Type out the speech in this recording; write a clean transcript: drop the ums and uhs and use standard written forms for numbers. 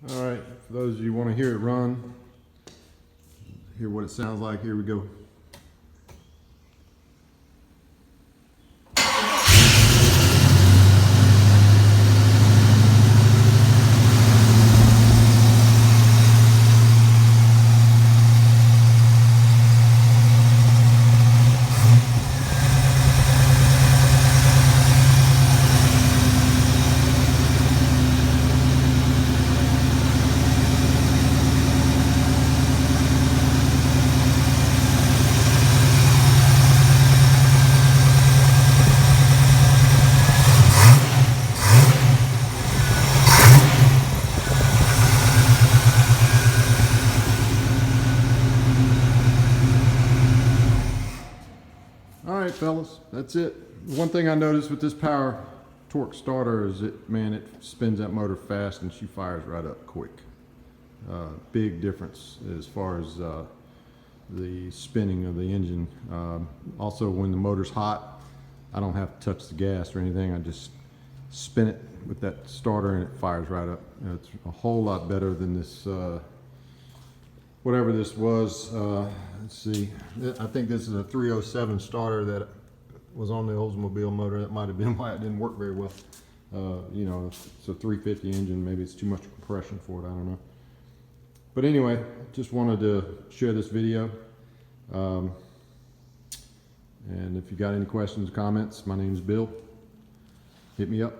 All right, for those of you who want to hear it run, hear what it sounds like, here we go. All right, fellas, that's it. One thing I noticed with this power torque starter is it spins that motor fast and she fires right up quick. Big difference as far as the spinning of the engine. Also, when the motor's hot, I don't have to touch the gas or anything. I just spin it with that starter and it fires right up. It's a whole lot better than this, whatever this was. Let's see, I think this is a 307 starter that was on the Oldsmobile motor. That might have been why it didn't work very well. You know, it's a 350 engine, maybe it's too much compression for it, I don't know. But anyway, just wanted to share this video. And if you got any questions or comments, my name's Bill. Hit me up.